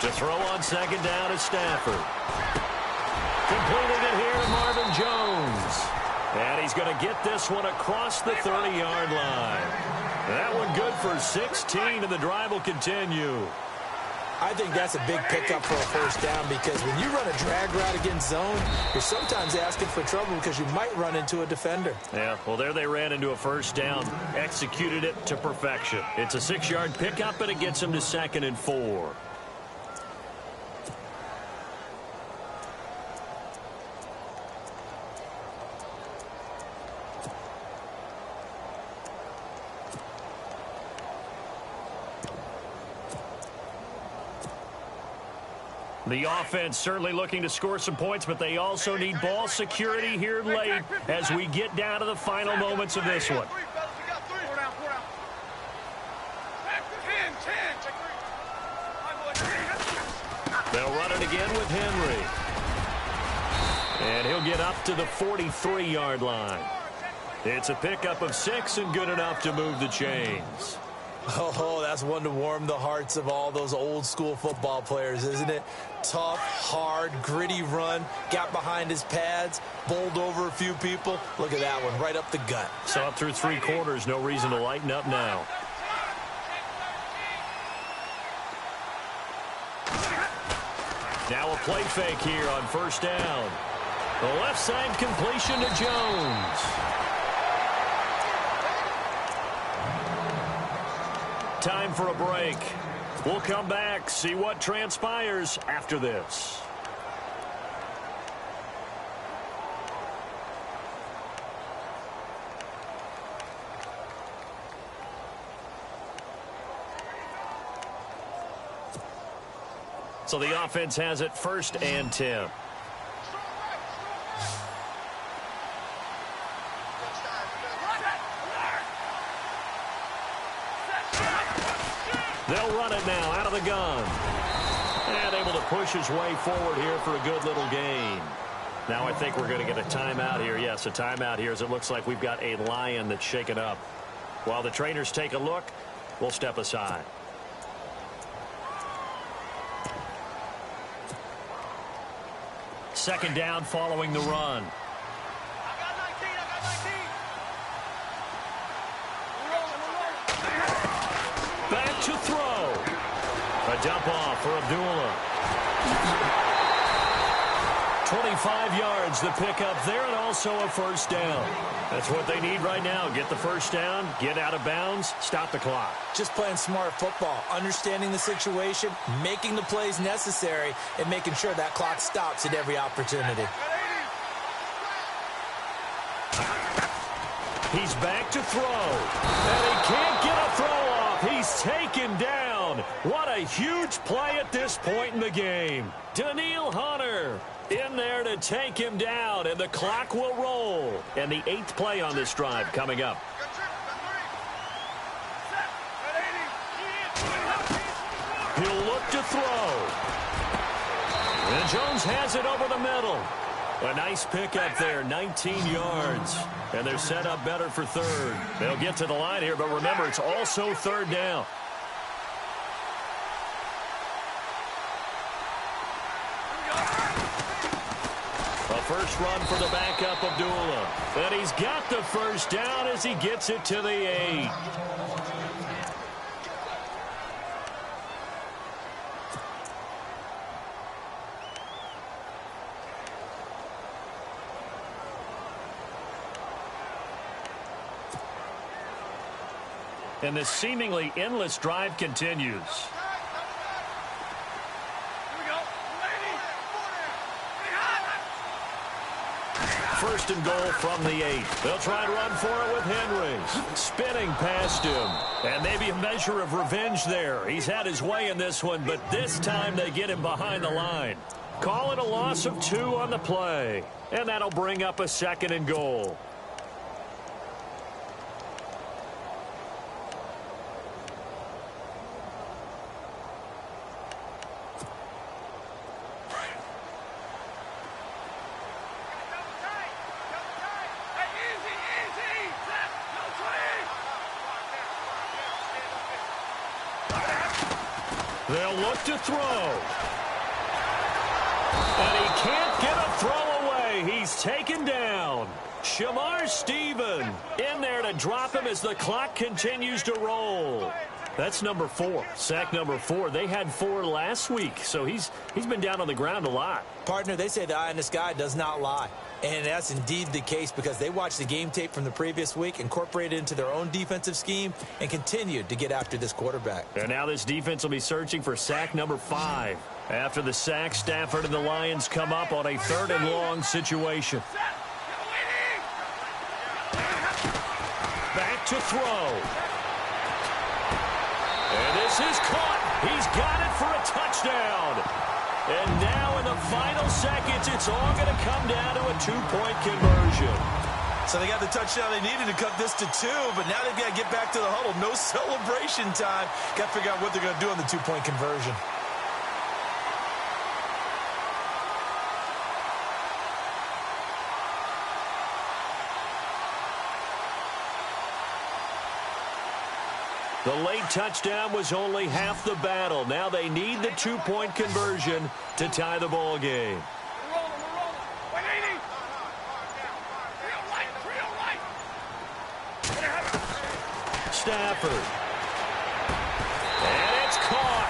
To throw on second down is Stafford. Completed it here to Marvin Jones. And he's going to get this one across the 30-yard line. That one good for 16, and the drive will continue. I think that's a big pickup for a first down because when you run a drag route against zone, you're sometimes asking for trouble because you might run into a defender. Yeah, well, there they ran into a first down, executed it to perfection. It's a 6-yard pickup, and it gets him to 2nd and 4. The offense certainly looking to score some points, but they also need ball security here late as we get down to the final moments of this one. They'll run it again with Henry. And he'll get up to the 43-yard line. It's a pickup of 6 and good enough to move the chains. Oh, that's one to warm the hearts of all those old-school football players, isn't it? Tough, hard, gritty run, got behind his pads, bowled over a few people. Look at that one, right up the gut. So up through 3 quarters, no reason to lighten up now. Now a play fake here on first down. The left side completion to Jones. Time for a break. We'll come back, see what transpires after this. So the offense has it 1st and 10. They'll run it now out of the gun. And able to push his way forward here for a good little gain. Now I think we're going to get a timeout here. Yes, a timeout here as it looks like we've got a lion that's shaken up. While the trainers take a look, we'll step aside. Second down following the run. Back to throw. A dump off for Abdullah. 25 yards the pickup there, and also a first down. That's what they need right now. Get the first down, get out of bounds, stop the clock. Just playing smart football, understanding the situation, making the plays necessary, and making sure that clock stops at every opportunity. He's back to throw, and he can't get a throw off. He's taken down. What a huge play at this point in the game. Daniil Hunter in there to take him down, and the clock will roll. And the 8th play on this drive coming up. He'll look to throw. And Jones has it over the middle. A nice pickup there, 19 yards. And they're set up better for 3rd. They'll get to the line here, but remember, it's also 3rd down. first run for the backup, Abdullah. And he's got the first down as he gets it to the 8. And this seemingly endless drive continues. First and goal from the 8. They'll try and run for it with Henry. Spinning past him. And maybe a measure of revenge there. He's had his way in this one, but this time they get him behind the line. Call it a loss of 2 on the play. And that'll bring up a second and goal. They'll look to throw. And he can't get a throw away. He's taken down. Shamar Stephen in there to drop him as the clock continues to roll. That's number 4. Sack number 4. They had 4 last week, so he's been down on the ground a lot. Partner, they say the eye in the sky does not lie. And that's indeed the case because they watched the game tape from the previous week, incorporated it into their own defensive scheme, and continued to get after this quarterback. And now this defense will be searching for sack number 5. After the sack, Stafford and the Lions come up on a 3rd and long situation. Back to throw. And this is caught. He's got it for a touchdown. And now in the final seconds, it's all going to come down to a 2-point conversion. So they got the touchdown they needed to cut this to 2, but now they've got to get back to the huddle. No celebration time. Got to figure out what they're going to do on the 2-point conversion. The late touchdown was only half the battle. Now they need the 2-point conversion to tie the ball game. Stafford. And it's caught.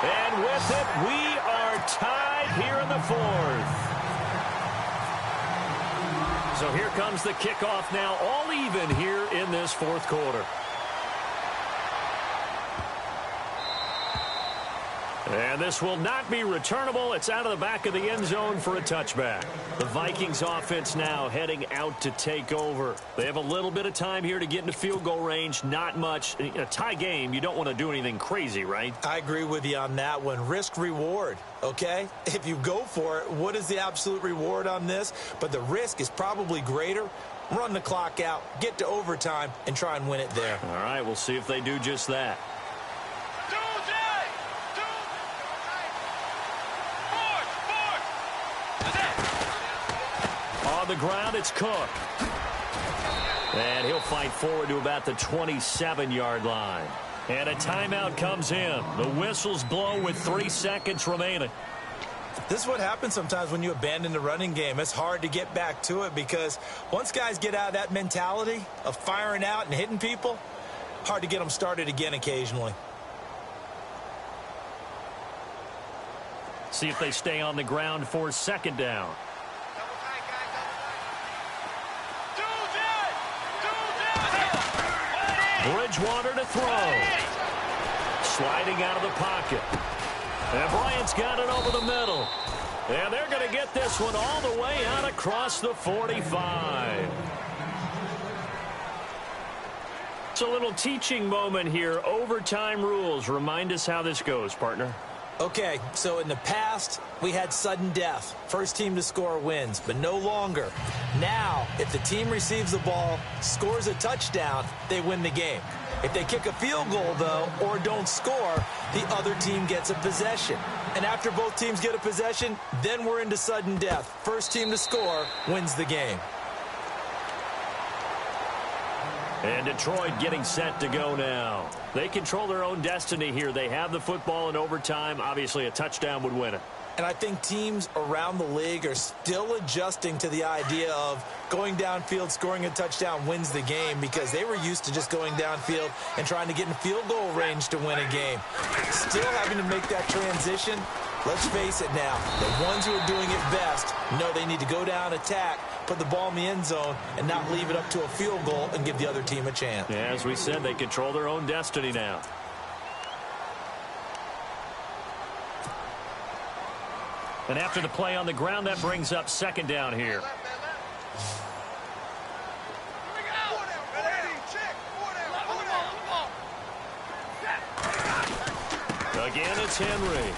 And with it, we are tied here in the 4th. So here comes the kickoff now, all even here in this 4th quarter. And this will not be returnable. It's out of the back of the end zone for a touchback. The Vikings offense now heading out to take over. They have a little bit of time here to get into field goal range. Not much. In a tie game, you don't want to do anything crazy, right? I agree with you on that one. Risk reward, okay? If you go for it, what is the absolute reward on this? But the risk is probably greater. Run the clock out, get to overtime, and try and win it there. All right, we'll see if they do just that. On the ground, it's Cook. And he'll fight forward to about the 27-yard line. And a timeout comes in. The whistles blow with 3 seconds remaining. This is what happens sometimes when you abandon the running game. It's hard to get back to it because once guys get out of that mentality of firing out and hitting people, hard to get them started again occasionally. See if they stay on the ground for 2nd down. Bridgewater to throw. Sliding out of the pocket. And Bryant's got it over the middle. And they're going to get this one all the way out across the 45. It's a little teaching moment here. Overtime rules. Remind us how this goes, partner. Okay, so in the past, we had sudden death. First team to score wins, but no longer. Now, if the team receives the ball, scores a touchdown, they win the game. If they kick a field goal, though, or don't score, the other team gets a possession. And after both teams get a possession, then we're into sudden death. First team to score wins the game. And Detroit getting set to go now. They control their own destiny here. They have the football in overtime. Obviously, a touchdown would win it. And I think teams around the league are still adjusting to the idea of going downfield, scoring a touchdown wins the game, because they were used to just going downfield and trying to get in field goal range to win a game. Still having to make that transition. Let's face it now, the ones who are doing it best know they need to go down, attack, put the ball in the end zone, and not leave it up to a field goal and give the other team a chance. Yeah, as we said, they control their own destiny now. And after the play on the ground, that brings up second down here. Again, it's Henry.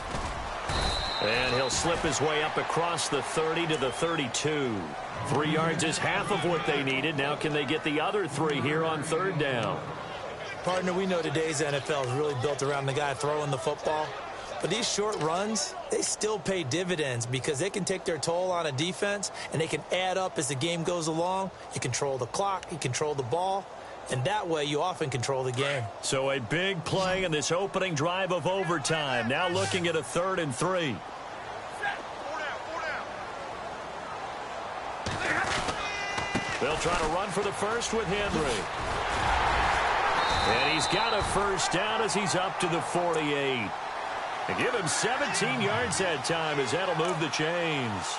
And he'll slip his way up across the 30 to the 32. 3 yards is half of what they needed. Now can they get the other 3 here on third down? Partner, we know today's NFL is really built around the guy throwing the football. But these short runs, they still pay dividends because they can take their toll on a defense, and they can add up as the game goes along. You control the clock, you control the ball, and that way you often control the game. So a big play in this opening drive of overtime. Now looking at a 3rd and 3. They'll try to run for the first with Henry. And he's got a first down as he's up to the 48. And give him 17 yards that time as that'll move the chains.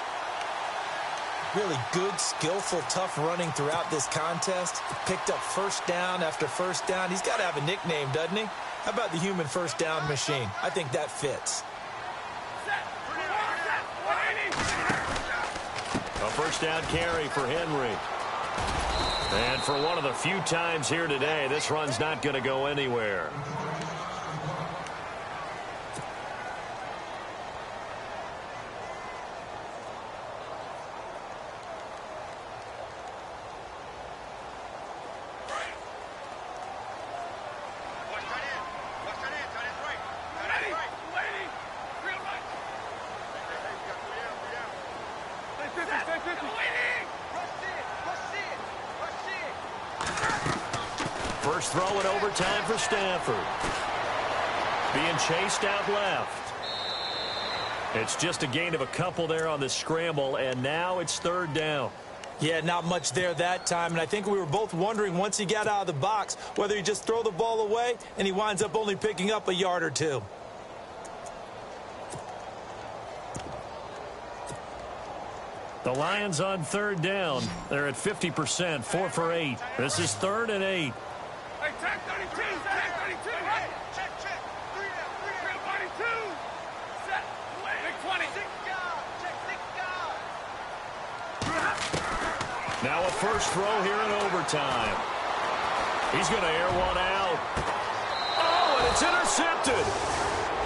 Really good, skillful, tough running throughout this contest. Picked up first down after first down. He's got to have a nickname, doesn't he? How about the human first down machine? I think that fits. A first down carry for Henry. And for one of the few times here today, this run's not going to go anywhere. First throw in overtime for Stanford. Being chased out left. It's just a gain of a couple there on the scramble, and now it's third down. Yeah, not much there that time, and I think we were both wondering once he got out of the box whether he just throw the ball away and he winds up only picking up a yard or two. The Lions on third down. They're at 50%, 4 for 8. This is 3rd and 8. Hey, tag 32, tag 32, right? Check, 3 down, 32. Set, away, big 20. 6 guard, check 6 guard. Now a first throw here in overtime. He's going to air one out. Oh, and it's intercepted.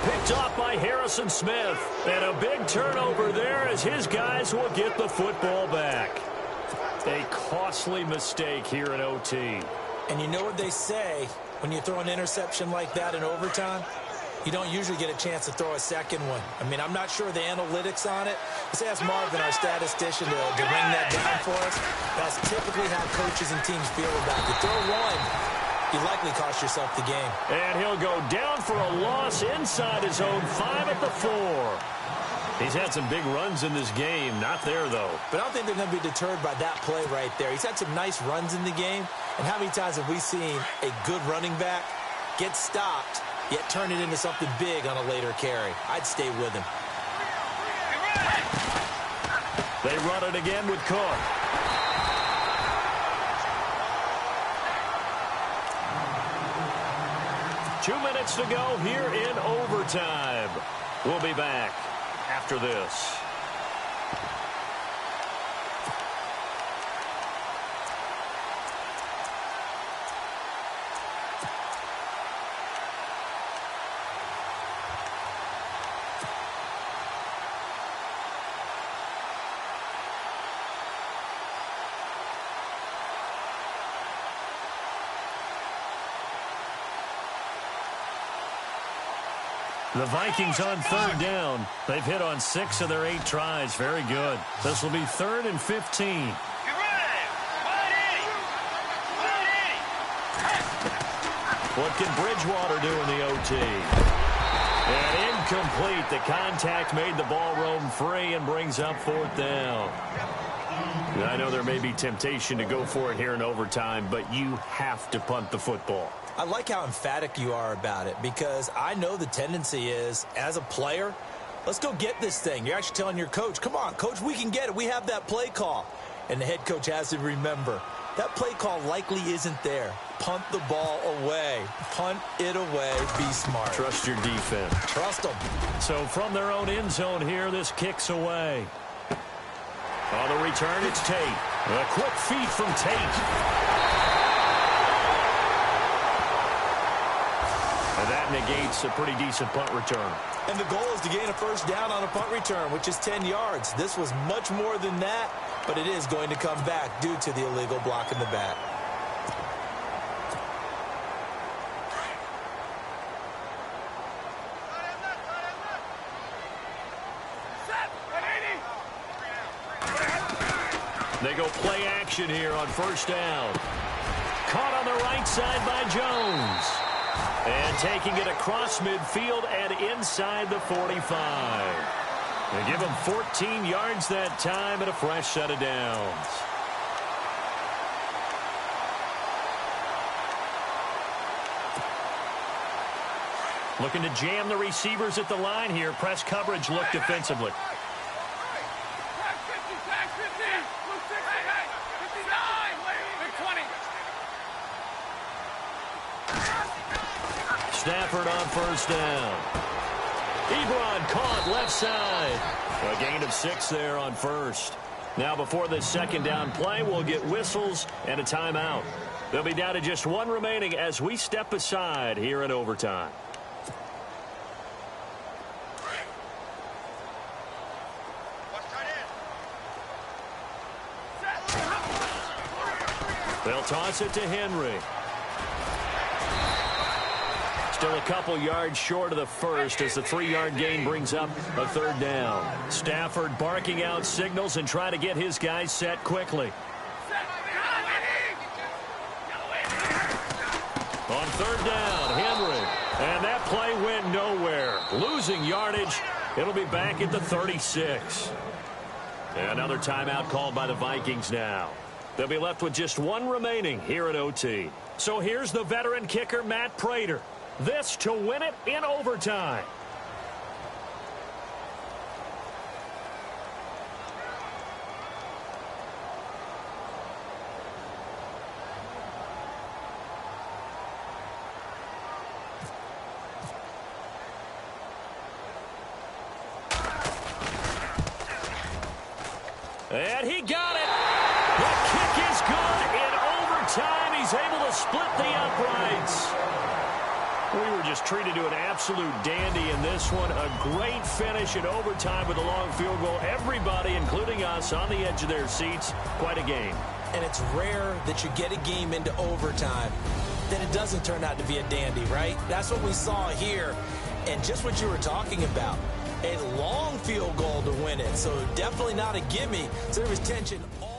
Picked off by Harrison Smith. And a big turnover there as his guys will get the football back. A costly mistake here in OT. And you know what they say, when you throw an interception like that in overtime, you don't usually get a chance to throw a second one. I mean, I'm not sure of the analytics on it. Let's ask Marvin, our statistician, to ring that down for us. That's typically how coaches and teams feel about it. Throw one, you likely cost yourself the game. And he'll go down for a loss inside his own 5 at the 4. He's had some big runs in this game. Not there, though. But I don't think they're going to be deterred by that play right there. He's had some nice runs in the game. And how many times have we seen a good running back get stopped, yet turn it into something big on a later carry? I'd stay with him. They run it again with Cook. Two minutes to go here in overtime. We'll be back after this. The Vikings on third down. They've hit on 6 of their 8 tries. Very good. This will be 3rd and 15. What can Bridgewater do in the OT? And complete. The contact made the ball roam free and brings up 4th down. I know there may be temptation to go for it here in overtime, but you have to punt the football. I like how emphatic you are about it, because I know the tendency is, as a player, let's go get this thing. You're actually telling your coach, come on, coach, we can get it. We have that play call. And the head coach has to remember, that play call likely isn't there. Punt the ball away. Punt it away. Be smart. Trust your defense. Trust them. So from their own end zone here, this kicks away. On the return, it's Tate. A quick feed from Tate. And that negates a pretty decent punt return. And the goal is to gain a 1st down on a punt return, which is 10 yards. This was much more than that, but it is going to come back due to the illegal block in the back. They go play action here on 1st down. Caught on the right side by Jones. And taking it across midfield and inside the 45. They give him 14 yards that time and a fresh set of downs. Looking to jam the receivers at the line here. Press coverage look defensively. Stafford on 1st down. Ebron caught left side. A gain of 6 there on 1st. Now before this 2nd down play, we'll get whistles and a timeout. They'll be down to just 1 remaining as we step aside here in overtime. They'll toss it to Henry. Still a couple yards short of the 1st as the 3-yard gain brings up a 3rd down. Stafford barking out signals and trying to get his guys set quickly. On 3rd down, Henry. And that play went nowhere. Losing yardage. It'll be back at the 36. Another timeout called by the Vikings now. They'll be left with just 1 remaining here at OT. So here's the veteran kicker, Matt Prater. This to win it in overtime. And he got it. The kick is good in overtime. He's able to split the uprights. We were just treated to an absolute dandy in this one. A great finish in overtime with a long field goal. Everybody, including us, on the edge of their seats. Quite a game. And it's rare that you get a game into overtime that it doesn't turn out to be a dandy, right? That's what we saw here. And just what you were talking about. A long field goal to win it. So definitely not a gimme. So there was tension all